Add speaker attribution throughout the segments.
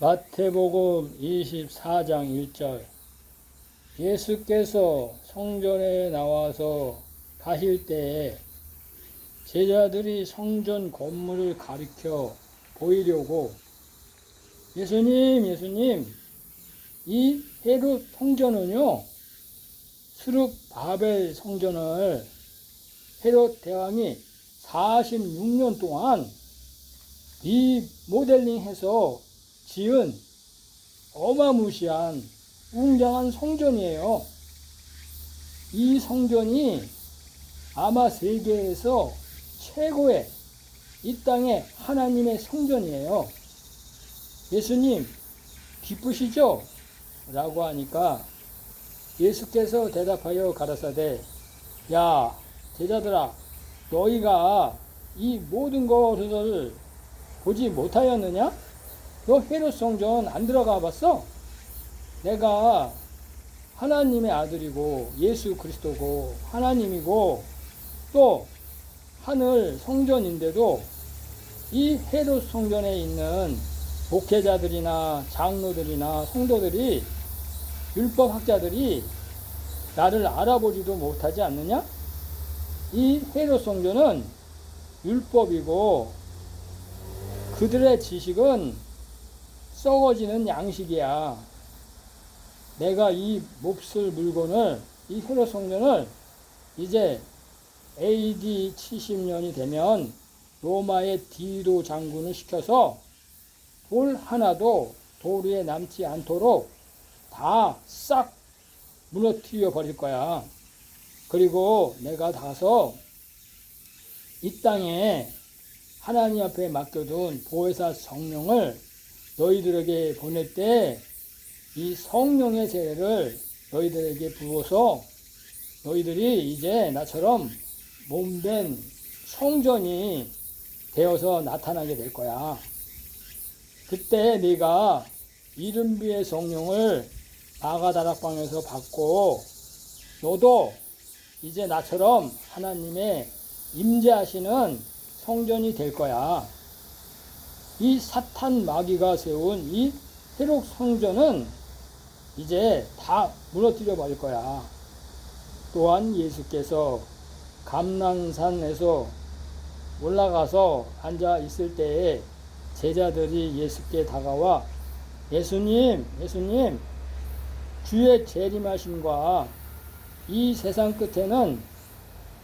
Speaker 1: 마태복음 24장 1절. 예수께서 성전에 나와서 가실 때에 제자들이 성전 건물을 가리켜 보이려고 예수님, 이 헤롯 성전은요, 스룹 바벨 성전을 헤롯 대왕이 46년 동안 리모델링해서 지은 어마무시한 웅장한 성전이에요. 이 성전이 아마 세계에서 최고의 이 땅의 하나님의 성전이에요. 예수님 기쁘시죠? 라고 하니까 예수께서 대답하여 가라사대, 야 제자들아, 너희가 이 모든 것을 보지 못하였느냐? 너 헤롯 성전 안 들어가 봤어? 내가 하나님의 아들이고 예수 그리스도고 하나님이고 또 하늘 성전인데도 이 헤롯 성전에 있는 목회자들이나 장로들이나 성도들이, 율법학자들이 나를 알아보지도 못하지 않느냐? 이 헤롯 성전은 율법이고 그들의 지식은 썩어지는 양식이야. 내가 이 몹쓸 물건을, 이 헤롯 성전을 이제 AD 70년이 되면 로마의 디도 장군을 시켜서 돌 하나도 돌 위에 남지 않도록 다 싹 무너뜨려 버릴 거야. 그리고 내가 가서 이 땅에 하나님 앞에 맡겨둔 보혜사 성령을 너희들에게 보낼 때 이 성령의 세례를 너희들에게 부어서 너희들이 이제 나처럼 몸된 성전이 되어서 나타나게 될 거야. 그때 네가 이른비의 성령을 마가다락방에서 받고 너도 이제 나처럼 하나님의 임재하시는 성전이 될 거야. 이 사탄 마귀가 세운 이 헤롯 성전은 이제 다 무너뜨려 버릴 거야. 또한 예수께서 감람산에서 올라가서 앉아 있을 때에 제자들이 예수께 다가와 예수님, 주의 재림하심과 이 세상 끝에는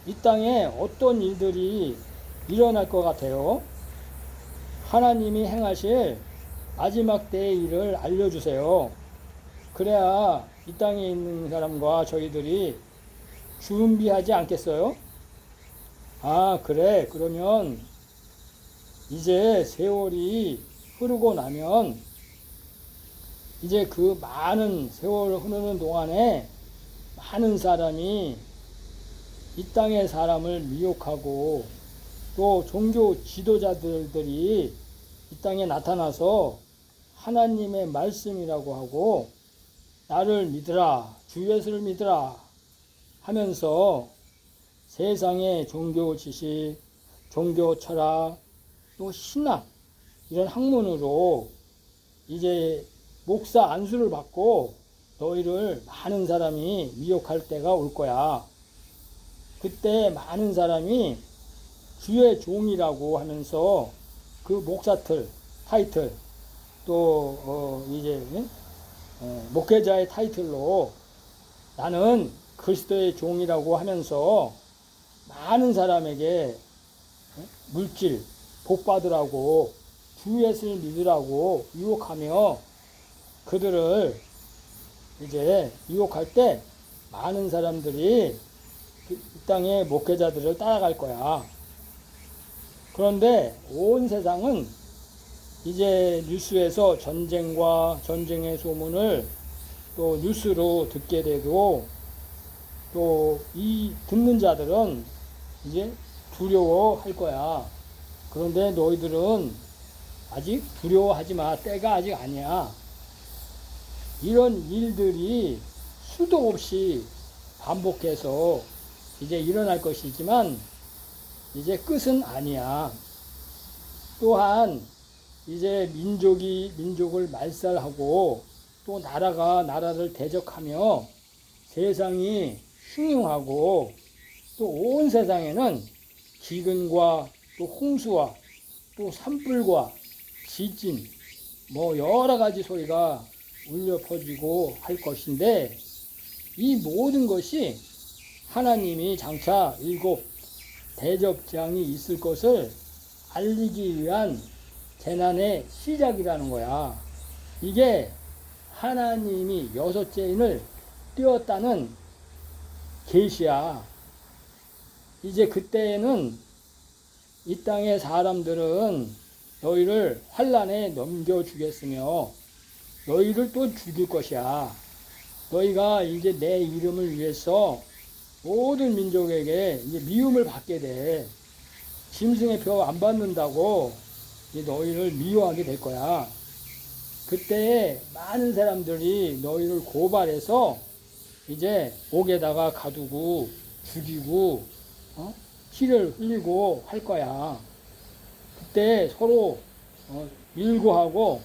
Speaker 1: 이 땅에 어떤 일들이 일어날 것 같아요? 하나님이 행하실 마지막 때의 일을 알려주세요. 그래야 이 땅에 있는 사람과 저희들이 준비하지 않겠어요? 아, 그래. 그러면 이제 세월이 흐르고 나면 이제 그 많은 세월 흐르는 동안에 많은 사람이 이 땅의 사람을 미혹하고 또 종교 지도자들이 이 땅에 나타나서 하나님의 말씀이라고 하고 나를 믿으라, 주 예수를 믿으라 하면서 세상의 종교 지식, 종교 철학, 또 신학 이런 학문으로 이제 목사 안수를 받고 너희를 많은 사람이 미혹할 때가 올 거야. 그때 많은 사람이 주의 종이라고 하면서 그 목사틀, 타이틀, 또 이제 목회자의 타이틀로 나는 그리스도의 종이라고 하면서 많은 사람에게 물질, 복 받으라고 주 예수를 믿으라고 유혹하며 그들을 이제 유혹할 때 많은 사람들이 이 땅의 목회자들을 따라갈 거야. 그런데 온 세상은 이제 뉴스에서 전쟁과 전쟁의 소문을 또 뉴스로 듣게 되고 또 이 듣는 자들은 이제 두려워할 거야. 그런데 너희들은 아직 두려워하지 마. 때가 아직 아니야. 이런 일들이 수도 없이 반복해서 이제 일어날 것이지만 이제 끝은 아니야. 또한 이제 민족이 민족을 말살하고 또 나라가 나라를 대적하며 세상이 흉흉하고 또 온 세상에는 기근과 또 홍수와 또 산불과 지진 뭐 여러 가지 소리가 울려 퍼지고 할 것인데 이 모든 것이 하나님이 장차 7 대접장이 있을 것을 알리기 위한 재난의 시작이라는 거야. 이게 하나님이 6째 인을 띄웠다는 계시야. 이제 그때에는 이 땅의 사람들은 너희를 환난에 넘겨주겠으며 너희를 또 죽일 것이야. 너희가 이제 내 이름을 위해서 모든 민족에게 이제 미움을 받게 돼. 짐승의 표 안 받는다고 이제 너희를 미워하게 될 거야. 그때 많은 사람들이 너희를 고발해서 이제 옥에다가 가두고 죽이고 피를 흘리고 할 거야. 그때 서로 밀고하고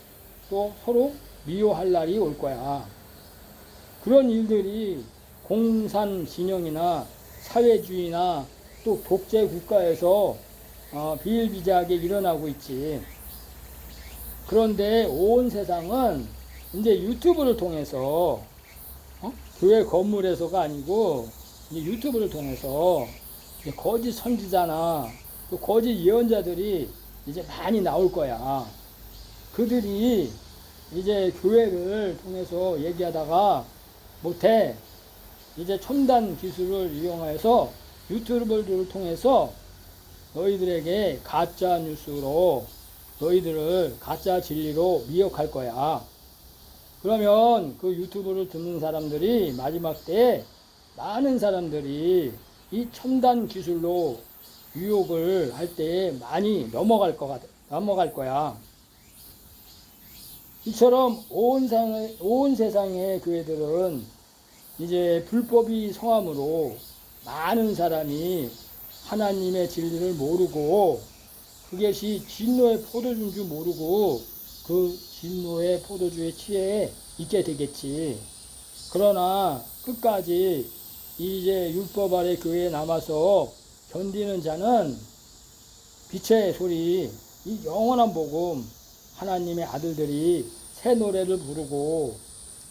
Speaker 1: 또 서로 미워할 날이 올 거야. 그런 일들이 공산 진영이나 사회주의나 또 독재 국가에서 비일비재하게 일어나고 있지. 그런데 온 세상은 이제 유튜브를 통해서 교회 건물에서가 아니고 이제 유튜브를 통해서 이제 거짓 선지자나 또 거짓 예언자들이 이제 많이 나올 거야. 그들이 이제 교회를 통해서 얘기하다가 못해 이제 첨단 기술을 이용해서 유튜브를 통해서 너희들에게 가짜 뉴스로 너희들을 가짜 진리로 미혹할 거야. 그러면 그 유튜브를 듣는 사람들이 마지막 때에 많은 사람들이 이 첨단 기술로 유혹을 할 때에 많이 넘어갈 거야. 이처럼 온 세상의 교회들은 이제 불법이 성함으로 많은 사람이 하나님의 진리를 모르고 그것이 진노의 포도주인 줄 모르고 그 진노의 포도주의 취해 있게 되겠지. 그러나 끝까지 이제 율법 아래 교회에 남아서 견디는 자는 빛의 소리, 이 영원한 복음, 하나님의 아들들이 새 노래를 부르고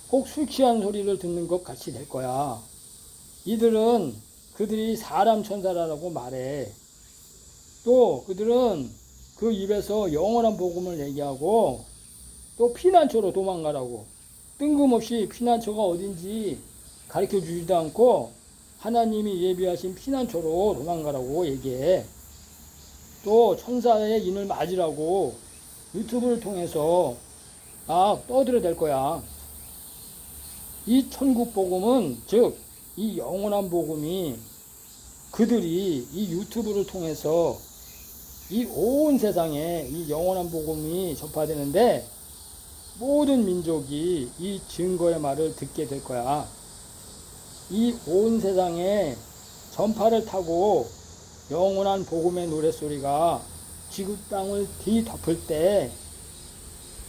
Speaker 1: 꼭 술 취한 소리를 듣는 것 같이 될 거야. 이들은 그들이 사람 천사라고 말해. 또 그들은 그 입에서 영원한 복음을 얘기하고 또 피난처로 도망가라고 뜬금없이 피난처가 어딘지 가르쳐 주지도 않고 하나님이 예비하신 피난처로 도망가라고 얘기해. 또 천사의 인을 맞으라고 유튜브를 통해서 떠들어댈 거야. 이 천국 복음은 즉 이 영원한 복음이 그들이 이 유튜브를 통해서 이 온 세상에 이 영원한 복음이 전파되는데 모든 민족이 이 증거의 말을 듣게 될 거야. 이 온 세상에 전파를 타고 영원한 복음의 노랫소리가 지구 땅을 뒤덮을 때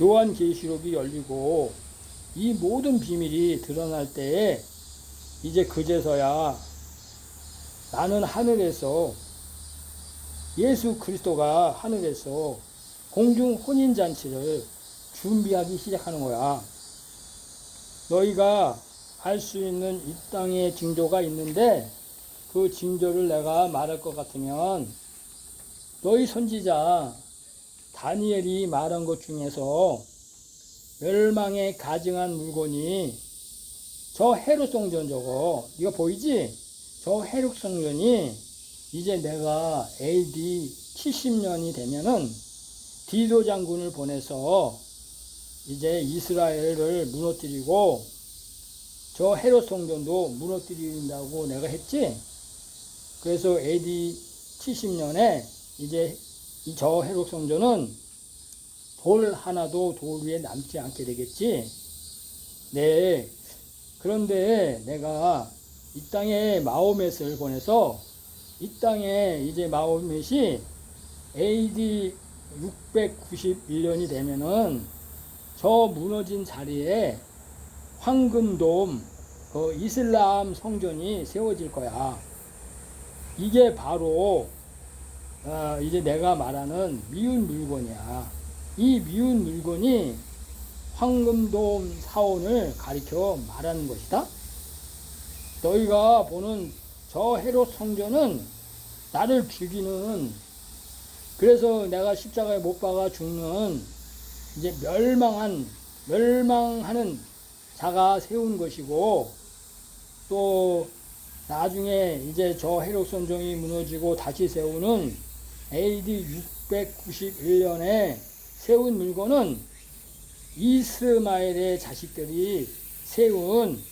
Speaker 1: 요한계시록이 열리고 이 모든 비밀이 드러날 때에 이제 그제서야 나는 하늘에서 예수 그리스도가 하늘에서 공중 혼인잔치를 준비하기 시작하는 거야. 너희가 알 수 있는 이 땅에 징조가 있는데 그 징조를 내가 말할 것 같으면 너희 선지자 다니엘이 말한 것 중에서 멸망에 가증한 물건이 저 헤롯 성전 저거 이거 보이지? 저 헤롯 성전이 이제 내가 AD 70년이 되면은 디도 장군을 보내서 이제 이스라엘을 무너뜨리고 저 헤롯 성전도 무너뜨린다고 내가 했지. 그래서 AD 70년에 이제 저 헤롯 성전은 돌 하나도 돌 위에 남지 않게 되겠지. 네. 그런데 내가 이 땅에 마호멧을 보내서 이 땅에 이제 마호멧이 AD 691년이 되면은 저 무너진 자리에 황금돔 그 이슬람 성전이 세워질 거야. 이게 바로 이제 내가 말하는 미운 물건이야. 이 미운 물건이 황금돔 사원을 가리켜 말하는 것이다. 너희가 보는 저 헤롯 성전은 나를 죽이는, 그래서 내가 십자가에 못 박아 죽는 이제 멸망하는 자가 세운 것이고, 또 나중에 이제 저 헤롯 성전이 무너지고 다시 세우는 AD 691년에 세운 물건은 이스마엘의 자식들이 세운,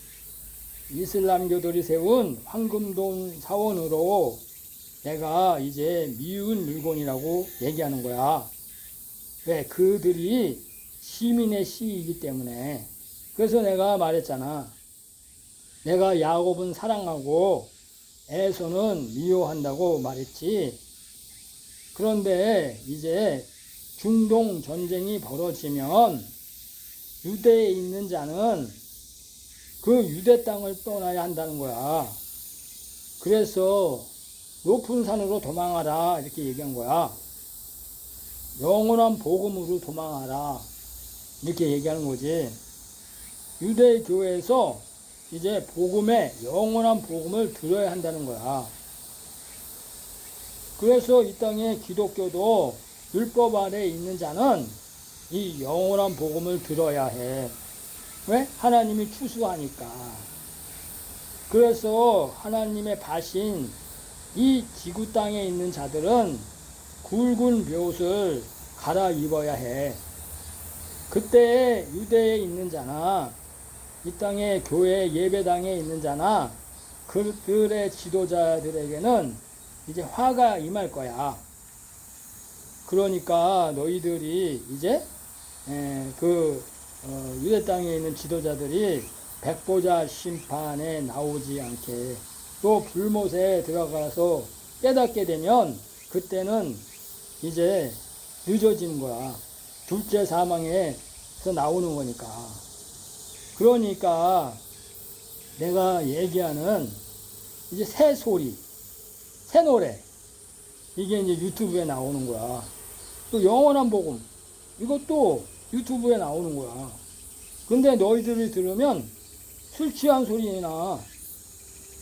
Speaker 1: 이슬람교들이 세운 황금돔 사원으로 내가 이제 미운 물건이라고 얘기하는 거야. 왜? 그들이 시민의 씨이기 때문에. 그래서 내가 말했잖아. 내가 야곱은 사랑하고 에서는 미워한다고 말했지. 그런데 이제 중동 전쟁이 벌어지면 유대에 있는 자는 그 유대 땅을 떠나야 한다는 거야. 그래서 높은 산으로 도망하라 이렇게 얘기한 거야. 영원한 복음으로 도망하라 이렇게 얘기하는 거지. 유대 교회에서 이제 영원한 복음을 들어야 한다는 거야. 그래서 이 땅에 기독교도 율법 아래 있는 자는 이 영원한 복음을 들어야 해. 왜? 하나님이 추수하니까. 그래서 하나님의 밭인 이 지구 땅에 있는 자들은 굵은 돛을 갈아입어야 해. 그때 유대에 있는 자나 이 땅에 교회 예배당에 있는 자나 그들의 지도자들에게는 이제 화가 임할 거야. 그러니까 너희들이 이제 유대 땅에 있는 지도자들이 백보자 심판에 나오지 않게, 또 불못에 들어가서 깨닫게 되면 그때는 이제 늦어지는 거야. 둘째 사망에서 나오는 거니까. 그러니까 내가 얘기하는 이제 새 소리, 새 노래, 이게 이제 유튜브에 나오는 거야. 또 영원한 복음, 이것도 유튜브에 나오는 거야. 근데 너희들이 들으면 술 취한 소리나,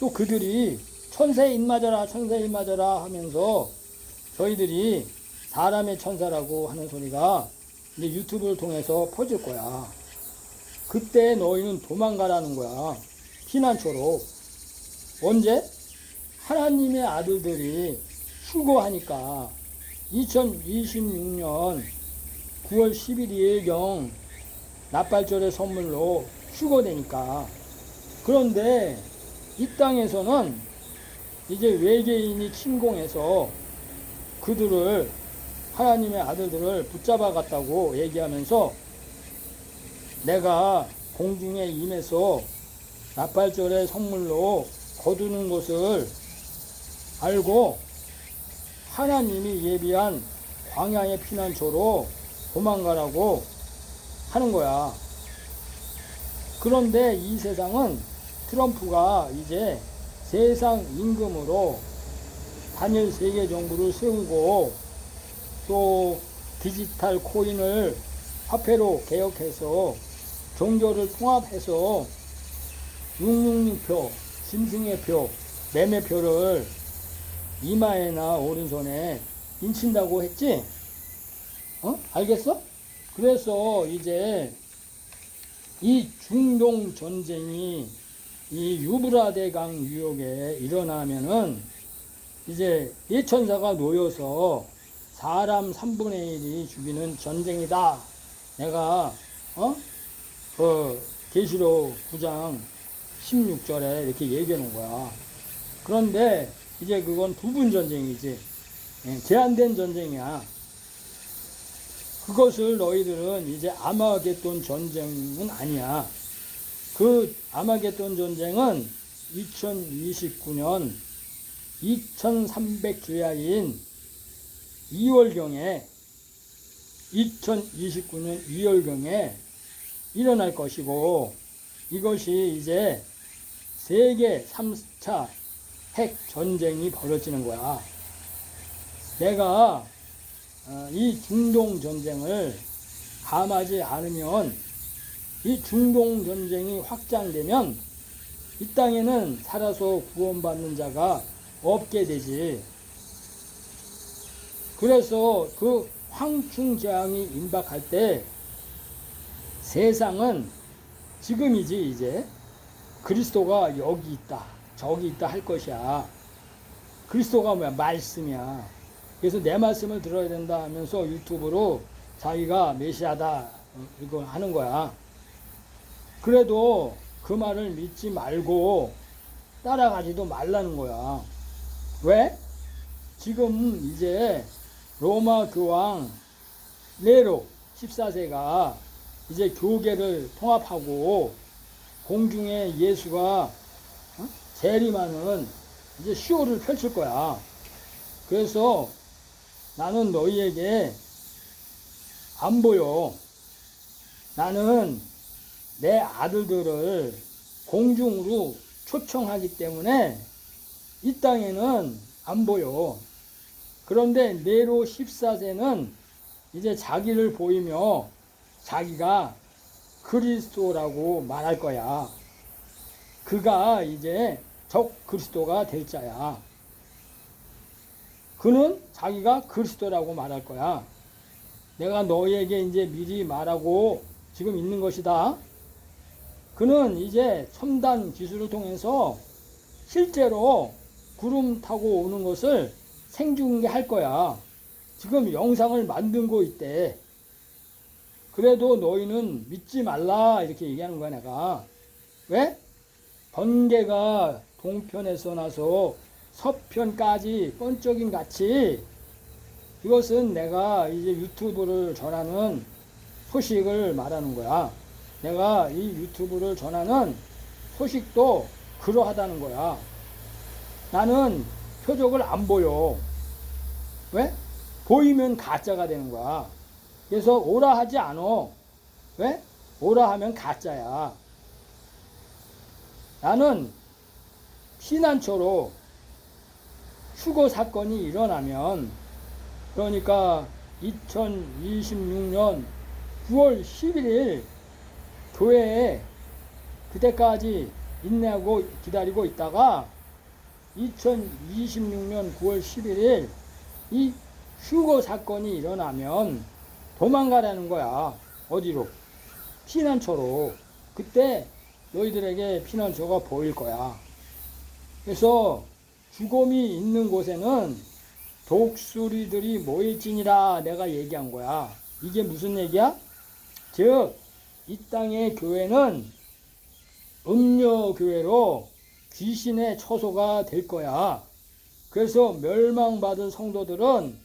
Speaker 1: 또 그들이 천사에 입맞아라 천사에 입맞아라 하면서 저희들이 사람의 천사라고 하는 소리가 이제 유튜브를 통해서 퍼질 거야. 그때 너희는 도망가라는 거야. 피난처로. 언제? 하나님의 아들들이 휴거하니까 2026년 9월 11일경 납발절의 선물로 휴거되니까. 그런데 이 땅에서는 이제 외계인이 침공해서 그들을, 하나님의 아들들을 붙잡아 갔다고 얘기하면서 내가 공중에 임해서 납발절의 선물로 거두는 것을 알고 하나님이 예비한 광야의 피난처로 도망가라고 하는 거야. 그런데 이 세상은 트럼프가 이제 세상 임금으로 단일 세계 정부를 세우고, 또 디지털 코인을 화폐로 개혁해서 종교를 통합해서 666표, 짐승의 표, 매매표를 이마에나 오른손에 인친다고 했지? 알겠어? 그래서 이제 이 중동 전쟁이 이 유브라데강 유역에 일어나면은 이제 예천사가 놓여서 사람 3분의 1이 죽이는 전쟁이다. 내가 계시록 9장 16절에 이렇게 얘기해 놓은 거야. 그런데 이제 그건 부분 전쟁이지. 제한된 전쟁이야. 그것을 너희들은 이제 아마겟돈 전쟁은 아니야. 그 아마겟돈 전쟁은 2029년 2300주야인 2월경에 2029년 2월경에 일어날 것이고, 이것이 이제 세계 3차 핵 전쟁이 벌어지는 거야. 내가 이 중동 전쟁을 감하지 않으면, 이 중동 전쟁이 확장되면 이 땅에는 살아서 구원받는 자가 없게 되지. 그래서 그 황충재앙이 임박할 때 세상은 지금이지 이제 그리스도가 여기 있다 저기 있다 할 것이야. 그리스도가 뭐야? 말씀이야. 그래서 내 말씀을 들어야 된다 하면서 유튜브로 자기가 메시아다 이거 하는 거야. 그래도 그 말을 믿지 말고 따라가지도 말라는 거야. 왜? 지금 이제 로마 교황 네로 14세가 이제 교계를 통합하고 공중에 예수가 재림하는 이제 쇼를 펼칠 거야. 그래서 나는 너희에게 안 보여. 나는 내 아들들을 공중으로 초청하기 때문에 이 땅에는 안 보여. 그런데 네로 14세는 이제 자기를 보이며 자기가 그리스도라고 말할 거야. 그가 이제 적 그리스도가 될 자야. 그는 자기가 그리스도라고 말할 거야. 내가 너희에게 이제 미리 말하고 지금 있는 것이다. 그는 이제 첨단 기술을 통해서 실제로 구름 타고 오는 것을 생중계할 거야. 지금 영상을 만들고 있대. 그래도 너희는 믿지 말라 이렇게 얘기하는 거야 내가. 왜? 번개가 동편에서 나서 서편까지 번쩍임 같이 이것은 내가 이제 유튜브를 전하는 소식을 말하는 거야. 내가 이 유튜브를 전하는 소식도 그러하다는 거야. 나는 표적을 안 보여. 왜? 보이면 가짜가 되는 거야. 그래서 오라 하지 않아. 왜? 오라 하면 가짜야. 나는 피난처로 휴거 사건이 일어나면, 그러니까 2026년 9월 11일 교회에 그때까지 인내하고 기다리고 있다가 2026년 9월 11일 이 휴거 사건이 일어나면 도망가라는 거야. 어디로? 피난처로. 그때 너희들에게 피난처가 보일 거야. 그래서 죽음이 있는 곳에는 독수리들이 모일지니라 내가 얘기한 거야. 이게 무슨 얘기야? 즉, 이 땅의 교회는 음녀교회로 귀신의 처소가 될 거야. 그래서 멸망받을 성도들은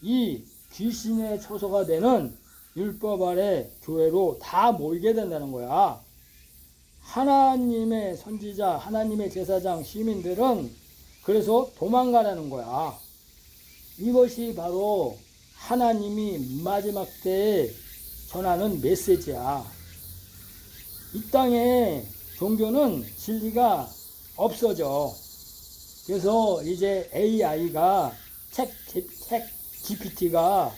Speaker 1: 이 귀신의 처소가 되는 율법 아래 교회로 다 모이게 된다는 거야. 하나님의 선지자, 하나님의 제사장, 시민들은 그래서 도망가라는 거야. 이것이 바로 하나님이 마지막 때에 전하는 메시지야. 이 땅에 종교는 진리가 없어져. 그래서 이제 AI가 책 GPT가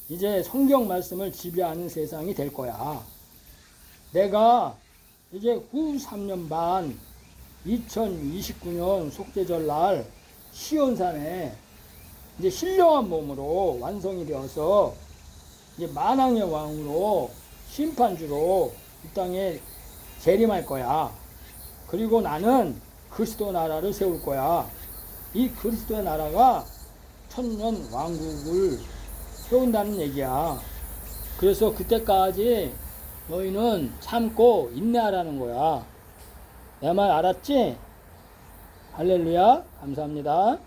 Speaker 1: 이제 성경 말씀을 지배하는 세상이 될 거야. 내가 이제 후 3년 반 2029년 속죄절 날 시온산에 이제 신령한 몸으로 완성이 되어서 이제 만왕의 왕으로 심판주로 이 땅에 재림할 거야. 그리고 나는 그리스도 나라를 세울 거야. 이 그리스도의 나라가 천년 왕국을 세운다는 얘기야. 그래서 그때까지 너희는 참고 인내하라는 거야. 내 말 알았지? 할렐루야. 감사합니다.